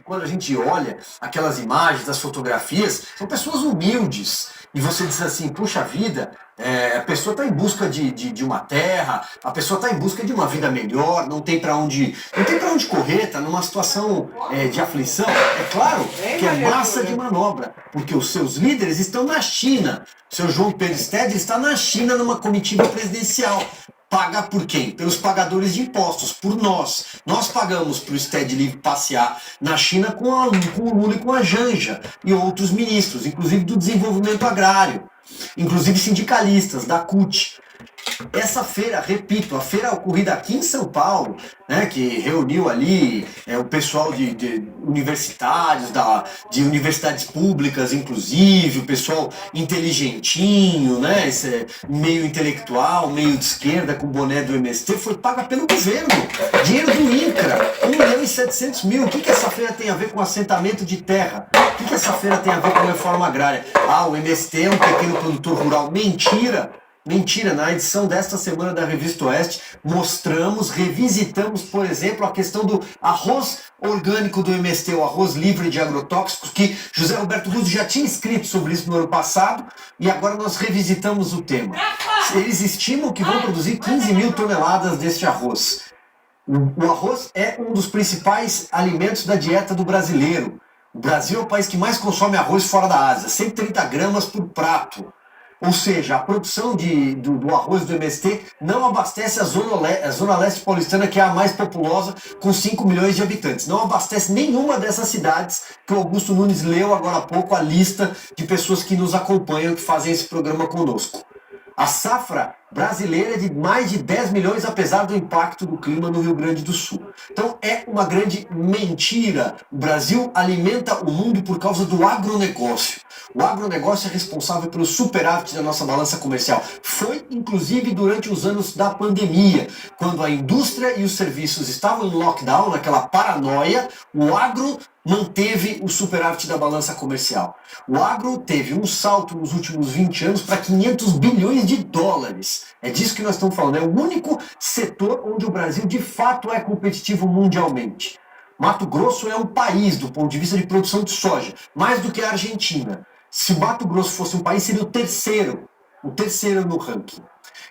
Quando a gente olha aquelas imagens, as fotografias, são pessoas humildes. E você diz assim, puxa vida, a pessoa está em busca de uma terra, a pessoa está em busca de uma vida melhor, não tem para onde correr, está numa situação de aflição. É claro que é massa de manobra, porque os seus líderes estão na China. O seu João Pedro Stedley está na China numa comitiva presidencial. Paga por quem? Pelos pagadores de impostos, por nós. Nós pagamos para o Stedley passear na China com o Lula e com a Janja e outros ministros, inclusive do desenvolvimento agrário, inclusive sindicalistas, da CUT. Essa feira, repito, a feira ocorrida aqui em São Paulo, né, que reuniu ali o pessoal de universitários, de universidades públicas, inclusive, o pessoal inteligentinho, né, esse meio intelectual, meio de esquerda, com boné do MST, foi paga pelo governo. Dinheiro do INCRA, 1.700.000. O que essa feira tem a ver com assentamento de terra? O que essa feira tem a ver com reforma agrária? Ah, o MST é um pequeno produtor rural. Mentira! Mentira, na edição desta semana da Revista Oeste, revisitamos, por exemplo, a questão do arroz orgânico do MST, o arroz livre de agrotóxicos, que José Roberto Russo já tinha escrito sobre isso no ano passado, e agora nós revisitamos o tema. Eles estimam que vão produzir 15.000 toneladas deste arroz. O arroz é um dos principais alimentos da dieta do brasileiro. O Brasil é o país que mais consome arroz fora da Ásia, 130 gramas por prato. Ou seja, a produção do arroz do MST não abastece a Zona Leste paulistana, que é a mais populosa, com 5 milhões de habitantes. Não abastece nenhuma dessas cidades que o Augusto Nunes leu agora há pouco a lista de pessoas que nos acompanham, que fazem esse programa conosco. A safra brasileira é de mais de 10 milhões, apesar do impacto do clima no Rio Grande do Sul. Então é uma grande mentira. O Brasil alimenta o mundo por causa do agronegócio. O agronegócio é responsável pelo superávit da nossa balança comercial. Foi, inclusive, durante os anos da pandemia, quando a indústria e os serviços estavam em lockdown, naquela paranoia, o agro manteve o superávit da balança comercial. O agro teve um salto nos últimos 20 anos para 500 bilhões de dólares. É disso que nós estamos falando. É o único setor onde o Brasil, de fato, é competitivo mundialmente. Mato Grosso é um país, do ponto de vista de produção de soja, mais do que a Argentina. Se Mato Grosso fosse um país, seria o terceiro no ranking.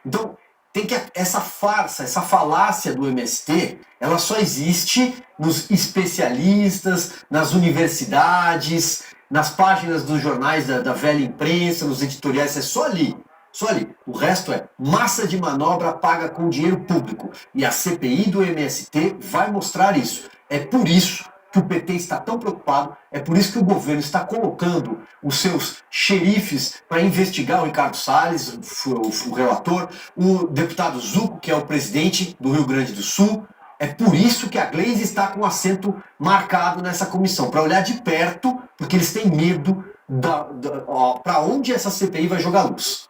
Então, tem que essa farsa, essa falácia do MST, ela só existe nos especialistas, nas universidades, nas páginas dos jornais da velha imprensa, nos editoriais, é só ali. Só ali. O resto é massa de manobra paga com dinheiro público. E a CPI do MST vai mostrar isso. É por isso que o PT está tão preocupado, é por isso que o governo está colocando os seus xerifes para investigar o Ricardo Salles, o relator, o deputado Zucco, que é o presidente do Rio Grande do Sul. É por isso que a Gleisi está com assento marcado nessa comissão, para olhar de perto, porque eles têm medo para onde essa CPI vai jogar luz.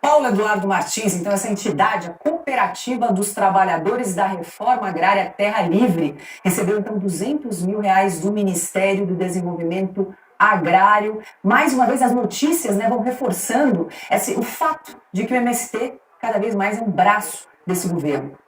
Paulo Eduardo Martins, então essa entidade, a Cooperativa dos Trabalhadores da Reforma Agrária Terra Livre, recebeu então R$200 mil do Ministério do Desenvolvimento Agrário. Mais uma vez as notícias vão reforçando o fato de que o MST cada vez mais é um braço desse governo.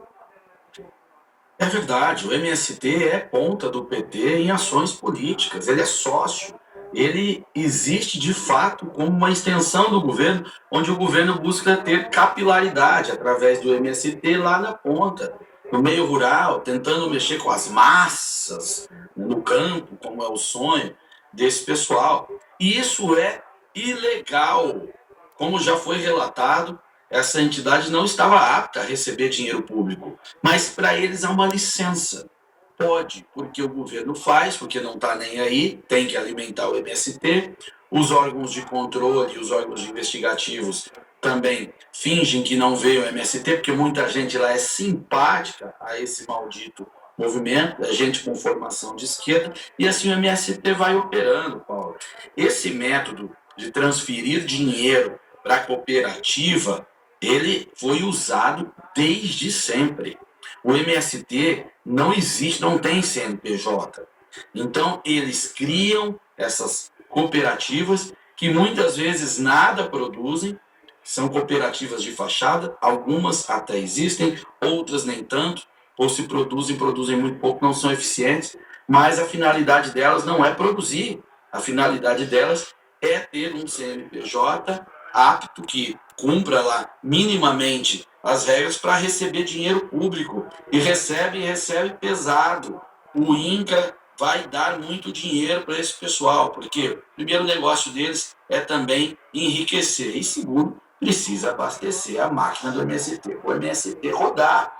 É verdade, o MST é ponta do PT em ações políticas, ele é sócio. Ele existe de fato como uma extensão do governo, onde o governo busca ter capilaridade através do MST lá na ponta, no meio rural, tentando mexer com as massas, no campo, como é o sonho desse pessoal. E isso é ilegal. Como já foi relatado, essa entidade não estava apta a receber dinheiro público, mas para eles há uma licença. Pode, porque o governo faz, porque não está nem aí, tem que alimentar o MST. Os órgãos de controle, os órgãos investigativos também fingem que não veio o MST, porque muita gente lá é simpática a esse maldito movimento, é gente com formação de esquerda, e assim o MST vai operando, Paulo. Esse método de transferir dinheiro para a cooperativa, ele foi usado desde sempre. O MST não existe, não tem CNPJ. Então, eles criam essas cooperativas que muitas vezes nada produzem, são cooperativas de fachada, algumas até existem, outras nem tanto, ou se produzem muito pouco, não são eficientes, mas a finalidade delas não é produzir, a finalidade delas é ter um CNPJ apto que cumpra lá minimamente as regras para receber dinheiro público, e recebe pesado. O INCRA vai dar muito dinheiro para esse pessoal, porque o primeiro negócio deles é também enriquecer, e segundo, precisa abastecer a máquina do MST, o MST rodar.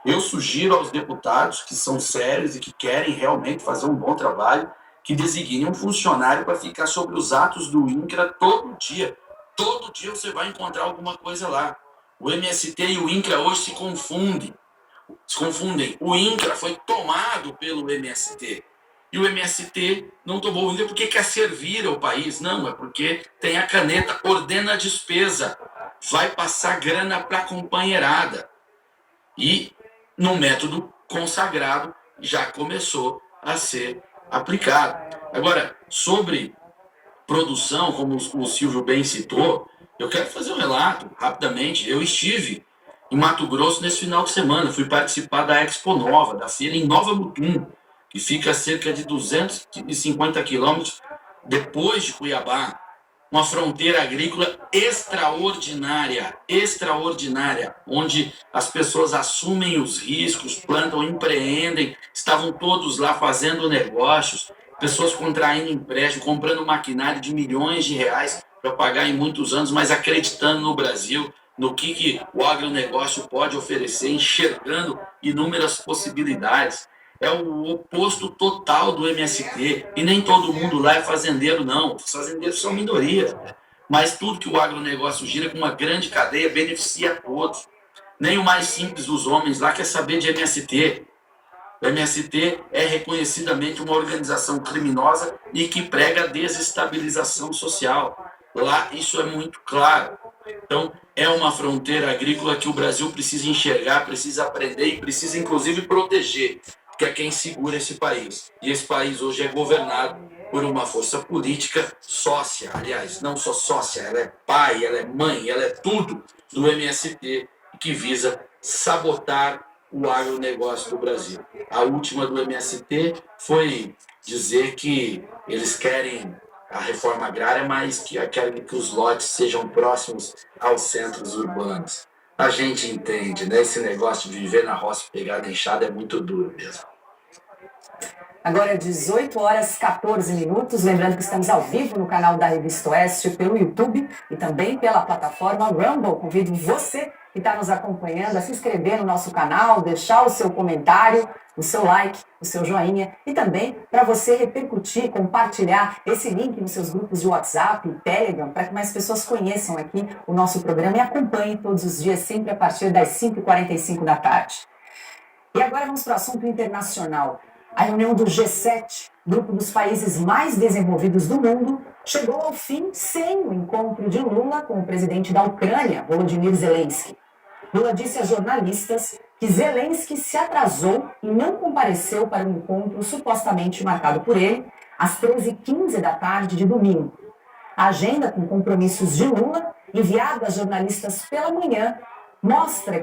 Eu sugiro aos deputados que são sérios e que querem realmente fazer um bom trabalho, que designem um funcionário para ficar sobre os atos do INCRA todo dia. Todo dia você vai encontrar alguma coisa lá. O MST e o INCRA hoje se confundem. O INCRA foi tomado pelo MST. E o MST não tomou o INCRA porque quer servir ao país. Não, é porque tem a caneta, ordena a despesa. Vai passar grana para a companheirada. E no método consagrado já começou a ser aplicado. Agora, sobre produção, como o Silvio bem citou, eu quero fazer um relato rapidamente. Eu estive em Mato Grosso nesse final de semana, fui participar da Expo Nova, da feira em Nova Mutum, que fica a cerca de 250 quilômetros depois de Cuiabá. Uma fronteira agrícola extraordinária, onde as pessoas assumem os riscos, plantam, empreendem, estavam todos lá fazendo negócios, pessoas contraindo empréstimo, comprando maquinário de milhões de reais para pagar em muitos anos, mas acreditando no Brasil, no que o agronegócio pode oferecer, enxergando inúmeras possibilidades. É o oposto total do MST. E nem todo mundo lá é fazendeiro, não. Os fazendeiros são minoria. Mas tudo que o agronegócio gira com uma grande cadeia beneficia a todos. Nem o mais simples dos homens lá quer saber de MST. O MST é reconhecidamente uma organização criminosa e que prega a desestabilização social. Lá isso é muito claro. Então, é uma fronteira agrícola que o Brasil precisa enxergar, precisa aprender e precisa, inclusive, proteger, porque é quem segura esse país. E esse país hoje é governado por uma força política sócia, aliás, não só sócia, ela é pai, ela é mãe, ela é tudo do MST, que visa sabotar o agronegócio do Brasil. A última do MST foi dizer que eles querem a reforma agrária, mas que querem que os lotes sejam próximos aos centros urbanos. A gente entende, né? Esse negócio de viver na roça e pegar na enxada é muito duro mesmo. Agora, 18 horas 14 minutos. Lembrando que estamos ao vivo no canal da Revista Oeste pelo YouTube e também pela plataforma Rumble. Convido você que está nos acompanhando a se inscrever no nosso canal, deixar o seu comentário, o seu like, o seu joinha e também para você repercutir, compartilhar esse link nos seus grupos de WhatsApp e Telegram para que mais pessoas conheçam aqui o nosso programa e acompanhem todos os dias, sempre a partir das 5h45 da tarde. E agora vamos para o assunto internacional. A reunião do G7, grupo dos países mais desenvolvidos do mundo, chegou ao fim sem o encontro de Lula com o presidente da Ucrânia, Volodymyr Zelensky. Lula disse a jornalistas que Zelensky se atrasou e não compareceu para o encontro supostamente marcado por ele às 13h15 da tarde de domingo. A agenda com compromissos de Lula, enviada a jornalistas pela manhã, mostra